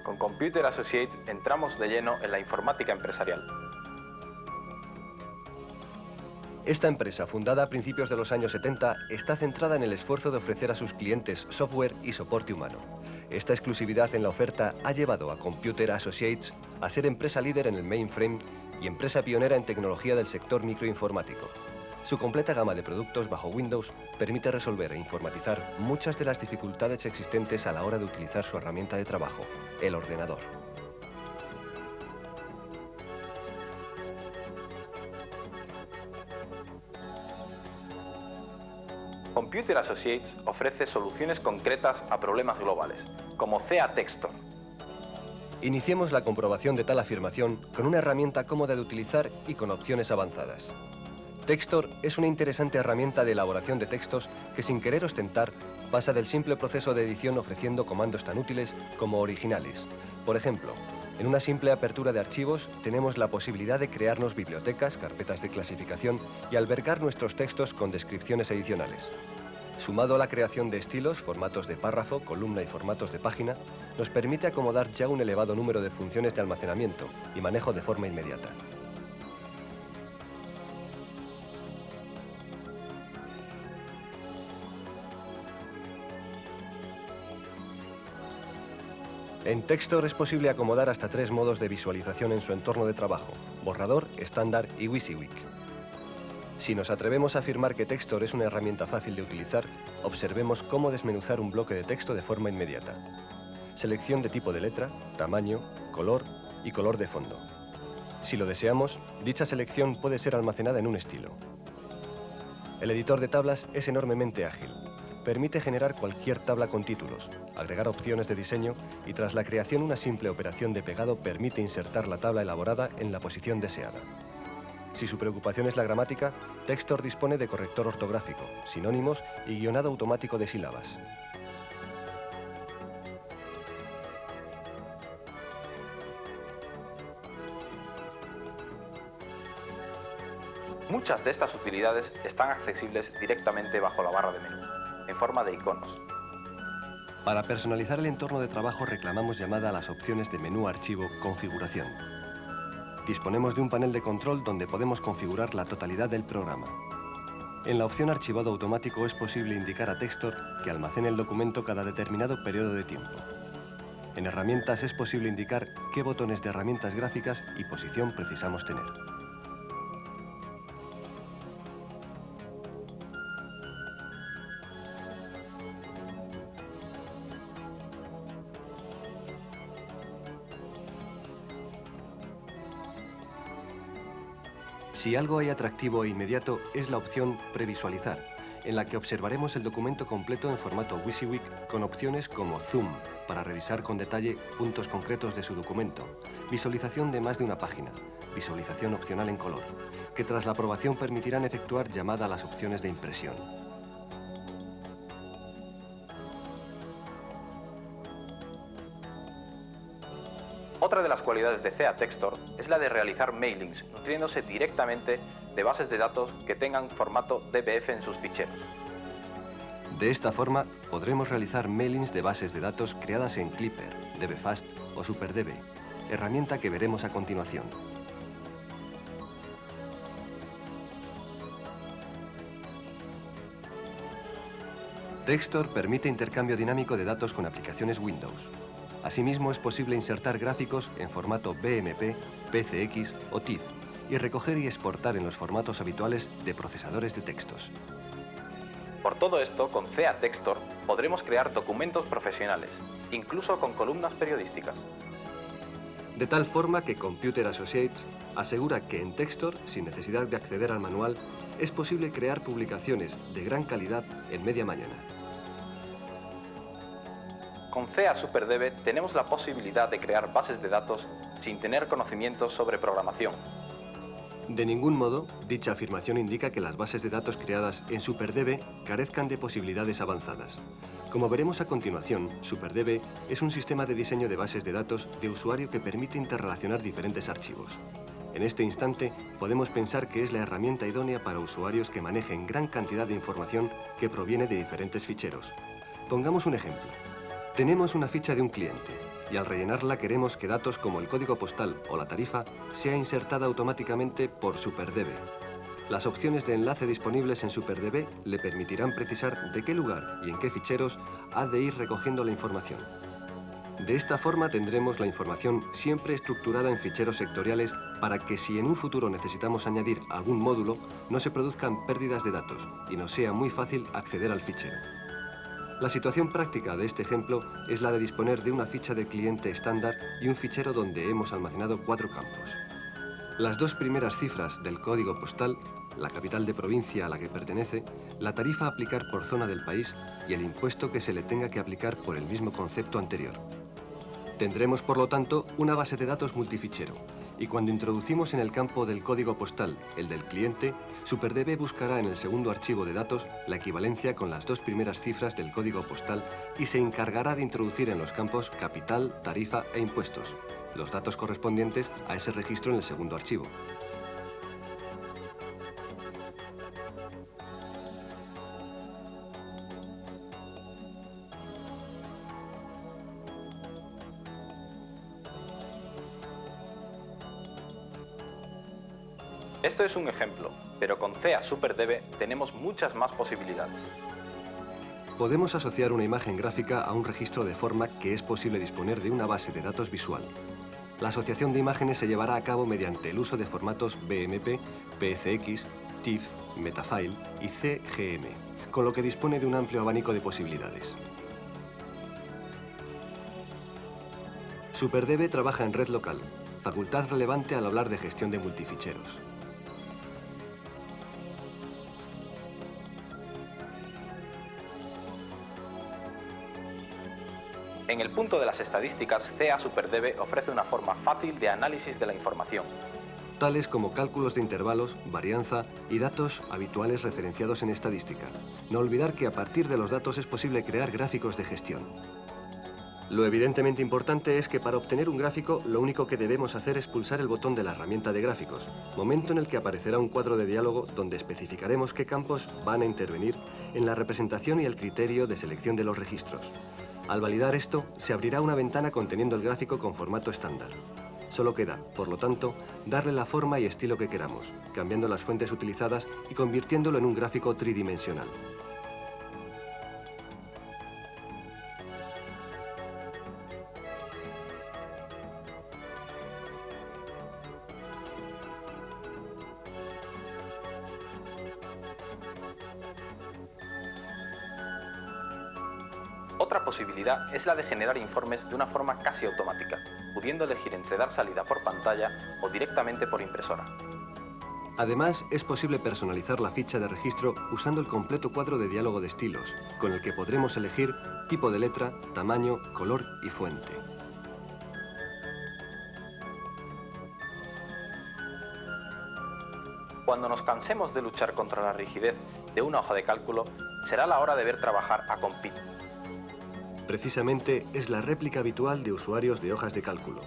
Con Computer Associates entramos de lleno en la informática empresarial. Esta empresa, fundada a principios de los años 70, está centrada en el esfuerzo de ofrecer a sus clientes software y soporte humano. Esta exclusividad en la oferta ha llevado a Computer Associates a ser empresa líder en el mainframe y empresa pionera en tecnología del sector microinformático. Su completa gama de productos bajo Windows permite resolver e informatizar muchas de las dificultades existentes a la hora de utilizar su herramienta de trabajo, el ordenador. Computer Associates ofrece soluciones concretas a problemas globales, como CA Textor. Iniciemos la comprobación de tal afirmación con una herramienta cómoda de utilizar y con opciones avanzadas. Textor es una interesante herramienta de elaboración de textos que, sin querer ostentar, pasa del simple proceso de edición ofreciendo comandos tan útiles como originales. Por ejemplo, en una simple apertura de archivos tenemos la posibilidad de crearnos bibliotecas, carpetas de clasificación y albergar nuestros textos con descripciones adicionales. Sumado a la creación de estilos, formatos de párrafo, columna y formatos de página, nos permite acomodar ya un elevado número de funciones de almacenamiento y manejo de forma inmediata. En Textor es posible acomodar hasta 3 modos de visualización en su entorno de trabajo: borrador, estándar y WYSIWYG. Si nos atrevemos a afirmar que Textor es una herramienta fácil de utilizar, observemos cómo desmenuzar un bloque de texto de forma inmediata. Selección de tipo de letra, tamaño, color y color de fondo. Si lo deseamos, dicha selección puede ser almacenada en un estilo. El editor de tablas es enormemente ágil. Permite generar cualquier tabla con títulos, agregar opciones de diseño y tras la creación una simple operación de pegado permite insertar la tabla elaborada en la posición deseada. Si su preocupación es la gramática, Textor dispone de corrector ortográfico, sinónimos y guionado automático de sílabas. Muchas de estas utilidades están accesibles directamente bajo la barra de menú, en forma de iconos. Para personalizar el entorno de trabajo reclamamos llamada a las opciones de menú archivo configuración. Disponemos de un panel de control donde podemos configurar la totalidad del programa. En la opción archivado automático es posible indicar a Textor que almacene el documento cada determinado periodo de tiempo. En herramientas es posible indicar qué botones de herramientas gráficas y posición precisamos tener. Si algo hay atractivo e inmediato es la opción Previsualizar, en la que observaremos el documento completo en formato WYSIWYG con opciones como Zoom, para revisar con detalle puntos concretos de su documento, visualización de más de una página, visualización opcional en color, que tras la aprobación permitirán efectuar llamada a las opciones de impresión. Otra de las cualidades de CA Textor es la de realizar mailings, nutriéndose directamente de bases de datos que tengan formato DBF en sus ficheros. De esta forma, podremos realizar mailings de bases de datos creadas en Clipper, DBFast o SuperDB, herramienta que veremos a continuación. Textor permite intercambio dinámico de datos con aplicaciones Windows. Asimismo, es posible insertar gráficos en formato BMP, PCX o TIFF y recoger y exportar en los formatos habituales de procesadores de textos. Por todo esto, con CA Textor podremos crear documentos profesionales, incluso con columnas periodísticas. De tal forma que Computer Associates asegura que en Textor, sin necesidad de acceder al manual, es posible crear publicaciones de gran calidad en media mañana. Con CA SuperDB tenemos la posibilidad de crear bases de datos sin tener conocimientos sobre programación. De ningún modo, dicha afirmación indica que las bases de datos creadas en SuperDB carezcan de posibilidades avanzadas. Como veremos a continuación, SuperDB es un sistema de diseño de bases de datos de usuario que permite interrelacionar diferentes archivos. En este instante, podemos pensar que es la herramienta idónea para usuarios que manejen gran cantidad de información que proviene de diferentes ficheros. Pongamos un ejemplo. Tenemos una ficha de un cliente y al rellenarla queremos que datos como el código postal o la tarifa sea insertada automáticamente por SuperDB. Las opciones de enlace disponibles en SuperDB le permitirán precisar de qué lugar y en qué ficheros ha de ir recogiendo la información. De esta forma tendremos la información siempre estructurada en ficheros sectoriales para que si en un futuro necesitamos añadir algún módulo, no se produzcan pérdidas de datos y nos sea muy fácil acceder al fichero. La situación práctica de este ejemplo es la de disponer de una ficha de cliente estándar y un fichero donde hemos almacenado 4 campos. Las 2 primeras cifras del código postal, la capital de provincia a la que pertenece, la tarifa a aplicar por zona del país y el impuesto que se le tenga que aplicar por el mismo concepto anterior. Tendremos, por lo tanto, una base de datos multifichero, y cuando introducimos en el campo del código postal el del cliente, SuperDB buscará en el segundo archivo de datos la equivalencia con las 2 primeras cifras del código postal y se encargará de introducir en los campos capital, tarifa e impuestos, los datos correspondientes a ese registro en el segundo archivo. Esto es un ejemplo, pero con CEA SuperDB tenemos muchas más posibilidades. Podemos asociar una imagen gráfica a un registro de forma que es posible disponer de una base de datos visual. La asociación de imágenes se llevará a cabo mediante el uso de formatos BMP, PCX, TIFF, Metafile y CGM, con lo que dispone de un amplio abanico de posibilidades. SuperDB trabaja en red local, facultad relevante al hablar de gestión de multificheros. En el punto de las estadísticas, CEA SuperDB ofrece una forma fácil de análisis de la información, tales como cálculos de intervalos, varianza y datos habituales referenciados en estadística. No olvidar que a partir de los datos es posible crear gráficos de gestión. Lo evidentemente importante es que para obtener un gráfico lo único que debemos hacer es pulsar el botón de la herramienta de gráficos, momento en el que aparecerá un cuadro de diálogo donde especificaremos qué campos van a intervenir en la representación y el criterio de selección de los registros. Al validar esto, se abrirá una ventana conteniendo el gráfico con formato estándar. Solo queda, por lo tanto, darle la forma y estilo que queramos, cambiando las fuentes utilizadas y convirtiéndolo en un gráfico tridimensional. Otra posibilidad es la de generar informes de una forma casi automática, pudiendo elegir entre dar salida por pantalla o directamente por impresora. Además, es posible personalizar la ficha de registro usando el completo cuadro de diálogo de estilos, con el que podremos elegir tipo de letra, tamaño, color y fuente. Cuando nos cansemos de luchar contra la rigidez de una hoja de cálculo, será la hora de ver trabajar a Compit. Precisamente es la réplica habitual de usuarios de hojas de cálculo.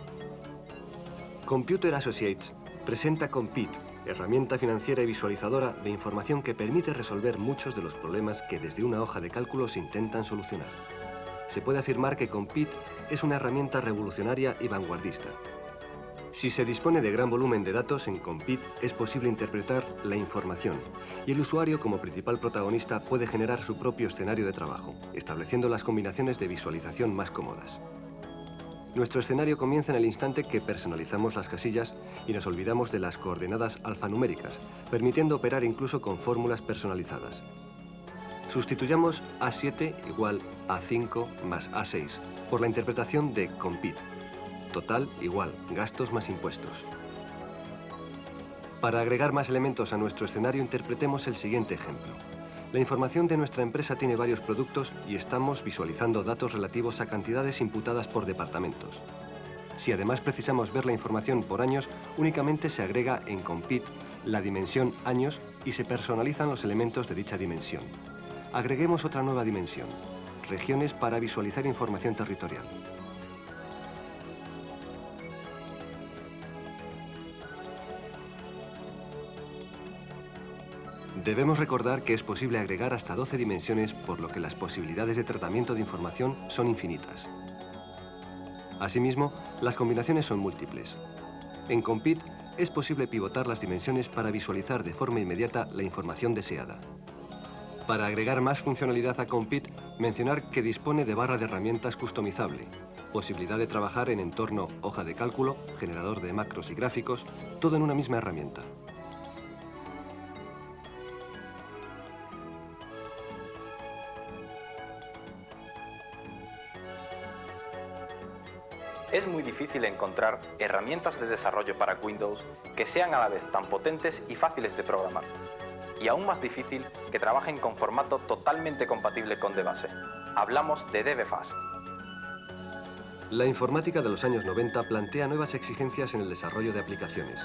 Computer Associates presenta Compit, herramienta financiera y visualizadora de información que permite resolver muchos de los problemas que desde una hoja de cálculo se intentan solucionar. Se puede afirmar que Compit es una herramienta revolucionaria y vanguardista. Si se dispone de gran volumen de datos, en Compit es posible interpretar la información y el usuario como principal protagonista puede generar su propio escenario de trabajo, estableciendo las combinaciones de visualización más cómodas. Nuestro escenario comienza en el instante que personalizamos las casillas y nos olvidamos de las coordenadas alfanuméricas, permitiendo operar incluso con fórmulas personalizadas. Sustituyamos A7 igual A5 más A6 por la interpretación de Compit. Total igual gastos más impuestos. Para agregar más elementos a nuestro escenario, interpretemos el siguiente ejemplo. La información de nuestra empresa tiene varios productos y estamos visualizando datos relativos a cantidades imputadas por departamentos. Si además precisamos ver la información por años, únicamente se agrega en Compit la dimensión años y se personalizan los elementos de dicha dimensión. Agreguemos otra nueva dimensión, regiones, para visualizar información territorial. Debemos recordar que es posible agregar hasta 12 dimensiones, por lo que las posibilidades de tratamiento de información son infinitas. Asimismo, las combinaciones son múltiples. En Compete es posible pivotar las dimensiones para visualizar de forma inmediata la información deseada. Para agregar más funcionalidad a Compete, mencionar que dispone de barra de herramientas customizable, posibilidad de trabajar en entorno hoja de cálculo, generador de macros y gráficos, todo en una misma herramienta. Es muy difícil encontrar herramientas de desarrollo para Windows que sean a la vez tan potentes y fáciles de programar. Y aún más difícil que trabajen con formato totalmente compatible con DBase. Hablamos de DBFast. La informática de los años 90 plantea nuevas exigencias en el desarrollo de aplicaciones.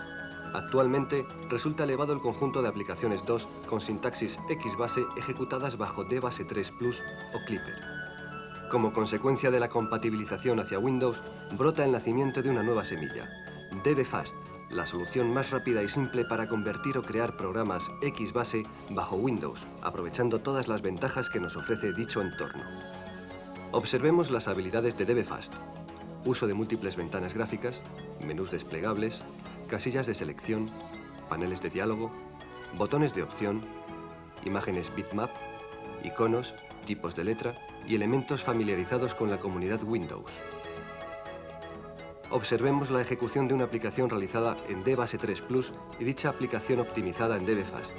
Actualmente, resulta elevado el conjunto de aplicaciones DOS con sintaxis XBase ejecutadas bajo DBase 3 Plus o Clipper. Como consecuencia de la compatibilización hacia Windows, brota el nacimiento de una nueva semilla, DBFast, la solución más rápida y simple para convertir o crear programas XBase bajo Windows, aprovechando todas las ventajas que nos ofrece dicho entorno. Observemos las habilidades de DBFast. Uso de múltiples ventanas gráficas, menús desplegables, casillas de selección, paneles de diálogo, botones de opción, imágenes bitmap, iconos, tipos de letra y elementos familiarizados con la comunidad Windows. Observemos la ejecución de una aplicación realizada en DBase 3 Plus y dicha aplicación optimizada en DBFast.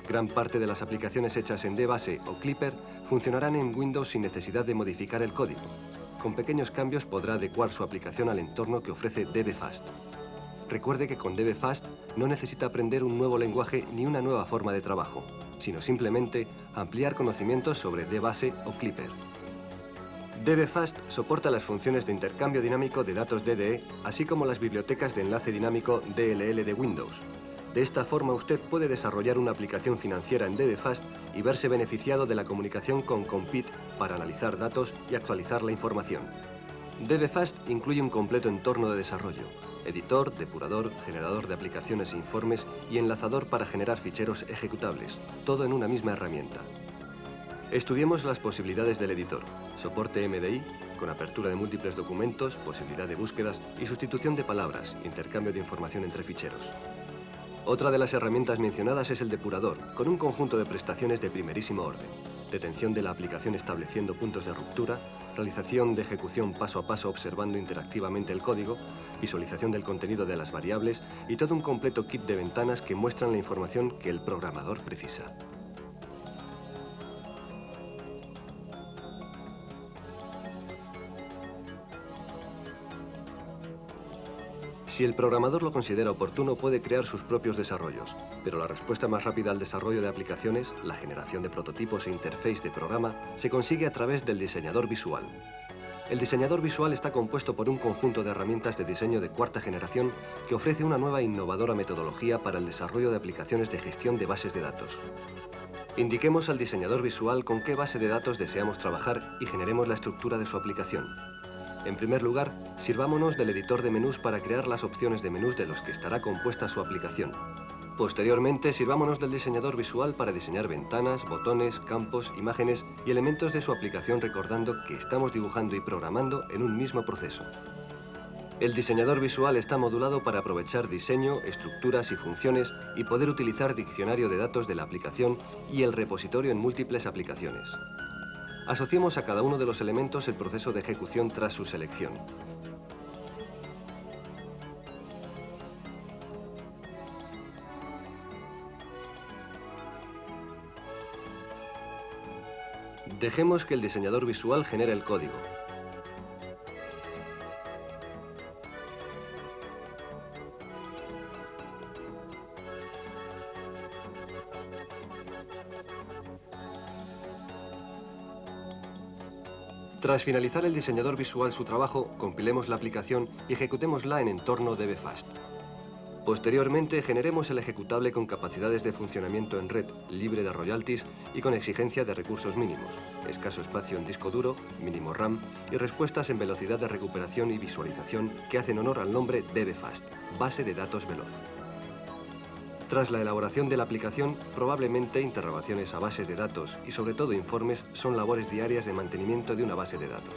Gran parte de las aplicaciones hechas en DBase o Clipper funcionarán en Windows sin necesidad de modificar el código. Con pequeños cambios podrá adecuar su aplicación al entorno que ofrece DBFast. Recuerde que con DBFast no necesita aprender un nuevo lenguaje ni una nueva forma de trabajo, sino simplemente ampliar conocimientos sobre DBase o Clipper. DBFast soporta las funciones de intercambio dinámico de datos DDE, así como las bibliotecas de enlace dinámico DLL de Windows. De esta forma usted puede desarrollar una aplicación financiera en DBFast y verse beneficiado de la comunicación con Compete para analizar datos y actualizar la información. DBFast incluye un completo entorno de desarrollo: editor, depurador, generador de aplicaciones e informes y enlazador para generar ficheros ejecutables, todo en una misma herramienta. Estudiemos las posibilidades del editor: soporte MDI, con apertura de múltiples documentos, posibilidad de búsquedas y sustitución de palabras, intercambio de información entre ficheros. Otra de las herramientas mencionadas es el depurador, con un conjunto de prestaciones de primerísimo orden: detención de la aplicación estableciendo puntos de ruptura, realización de ejecución paso a paso observando interactivamente el código, visualización del contenido de las variables y todo un completo kit de ventanas que muestran la información que el programador precisa. Si el programador lo considera oportuno, puede crear sus propios desarrollos, pero la respuesta más rápida al desarrollo de aplicaciones, la generación de prototipos e interface de programa, se consigue a través del diseñador visual. El diseñador visual está compuesto por un conjunto de herramientas de diseño de cuarta generación que ofrece una nueva e innovadora metodología para el desarrollo de aplicaciones de gestión de bases de datos. Indiquemos al diseñador visual con qué base de datos deseamos trabajar y generemos la estructura de su aplicación. En primer lugar, sirvámonos del editor de menús para crear las opciones de menús de los que estará compuesta su aplicación. Posteriormente, sirvámonos del diseñador visual para diseñar ventanas, botones, campos, imágenes y elementos de su aplicación, recordando que estamos dibujando y programando en un mismo proceso. El diseñador visual está modulado para aprovechar diseño, estructuras y funciones y poder utilizar diccionario de datos de la aplicación y el repositorio en múltiples aplicaciones. Asociemos a cada uno de los elementos el proceso de ejecución tras su selección. Dejemos que el diseñador visual genere el código. Tras finalizar el diseñador visual su trabajo, compilemos la aplicación y ejecutémosla en entorno DBFast. Posteriormente, generemos el ejecutable con capacidades de funcionamiento en red, libre de royalties y con exigencia de recursos mínimos, escaso espacio en disco duro, mínimo RAM y respuestas en velocidad de recuperación y visualización que hacen honor al nombre DBFast, base de datos veloz. Tras la elaboración de la aplicación, probablemente interrogaciones a bases de datos y sobre todo informes son labores diarias de mantenimiento de una base de datos.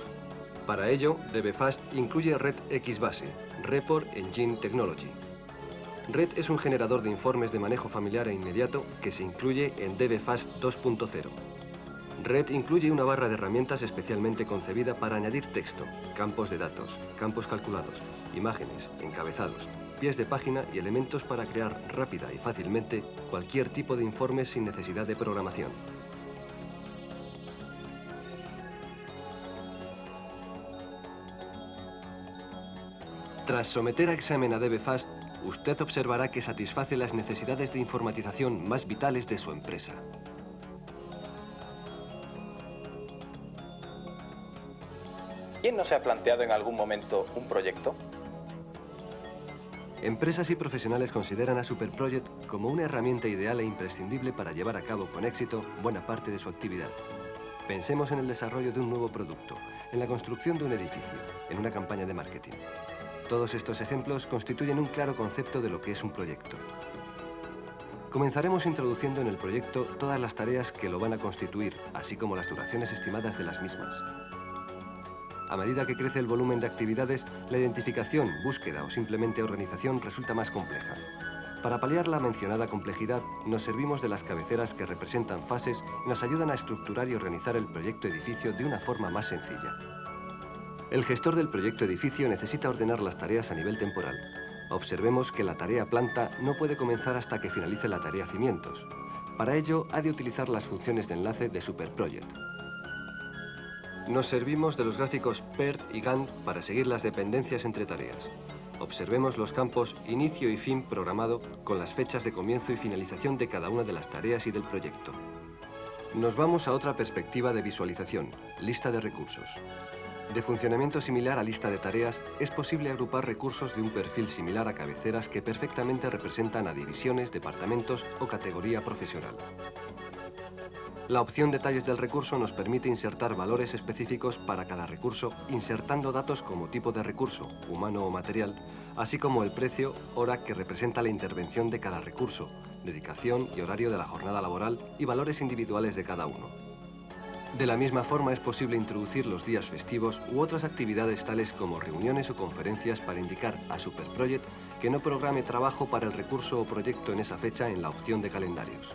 Para ello, DBFast incluye RedXBase, Report Engine Technology. Red es un generador de informes de manejo familiar e inmediato que se incluye en DBFast 2.0. Red incluye una barra de herramientas especialmente concebida para añadir texto, campos de datos, campos calculados, imágenes, encabezados, pies de página y elementos para crear rápida y fácilmente cualquier tipo de informe sin necesidad de programación. Tras someter a examen a DBFast, usted observará que satisface las necesidades de informatización más vitales de su empresa. ¿Quién no se ha planteado en algún momento un proyecto? Empresas y profesionales consideran a SuperProject como una herramienta ideal e imprescindible para llevar a cabo con éxito buena parte de su actividad. Pensemos en el desarrollo de un nuevo producto, en la construcción de un edificio, en una campaña de marketing. Todos estos ejemplos constituyen un claro concepto de lo que es un proyecto. Comenzaremos introduciendo en el proyecto todas las tareas que lo van a constituir, así como las duraciones estimadas de las mismas. A medida que crece el volumen de actividades, la identificación, búsqueda o simplemente organización resulta más compleja. Para paliar la mencionada complejidad, nos servimos de las cabeceras que representan fases y nos ayudan a estructurar y organizar el proyecto edificio de una forma más sencilla. El gestor del proyecto edificio necesita ordenar las tareas a nivel temporal. Observemos que la tarea planta no puede comenzar hasta que finalice la tarea cimientos. Para ello, ha de utilizar las funciones de enlace de SuperProject. Nos servimos de los gráficos PERT y Gantt para seguir las dependencias entre tareas. Observemos los campos inicio y fin programado con las fechas de comienzo y finalización de cada una de las tareas y del proyecto. Nos vamos a otra perspectiva de visualización, lista de recursos. De funcionamiento similar a lista de tareas, es posible agrupar recursos de un perfil similar a cabeceras que perfectamente representan a divisiones, departamentos o categoría profesional. La opción Detalles del recurso nos permite insertar valores específicos para cada recurso, insertando datos como tipo de recurso, humano o material, así como el precio, hora que representa la intervención de cada recurso, dedicación y horario de la jornada laboral y valores individuales de cada uno. De la misma forma es posible introducir los días festivos u otras actividades tales como reuniones o conferencias para indicar a SuperProject que no programe trabajo para el recurso o proyecto en esa fecha en la opción de calendarios.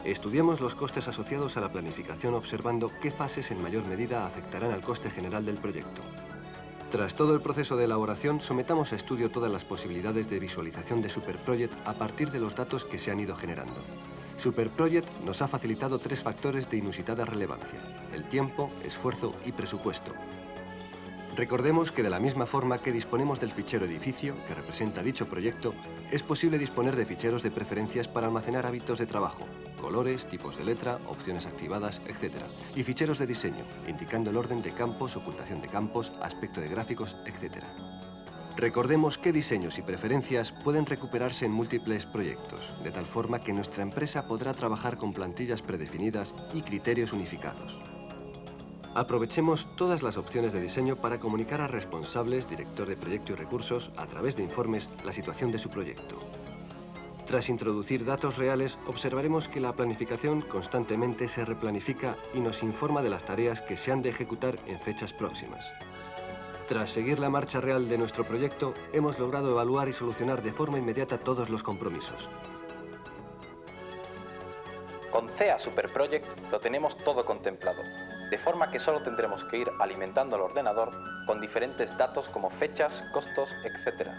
Estudiemos los costes asociados a la planificación observando qué fases en mayor medida afectarán al coste general del proyecto. Tras todo el proceso de elaboración, sometamos a estudio todas las posibilidades de visualización de SuperProject a partir de los datos que se han ido generando. SuperProject nos ha facilitado tres factores de inusitada relevancia: el tiempo, esfuerzo y presupuesto. Recordemos que de la misma forma que disponemos del fichero edificio, que representa dicho proyecto, es posible disponer de ficheros de preferencias para almacenar hábitos de trabajo, colores, tipos de letra, opciones activadas, etc. Y ficheros de diseño, indicando el orden de campos, ocultación de campos, aspecto de gráficos, etc. Recordemos qué diseños y preferencias pueden recuperarse en múltiples proyectos, de tal forma que nuestra empresa podrá trabajar con plantillas predefinidas y criterios unificados. Aprovechemos todas las opciones de diseño para comunicar a responsables, director de proyecto y recursos, a través de informes, la situación de su proyecto. Tras introducir datos reales, observaremos que la planificación constantemente se replanifica y nos informa de las tareas que se han de ejecutar en fechas próximas. Tras seguir la marcha real de nuestro proyecto, hemos logrado evaluar y solucionar de forma inmediata todos los compromisos. Con CEA SuperProject lo tenemos todo contemplado, de forma que solo tendremos que ir alimentando al ordenador con diferentes datos como fechas, costos, etc.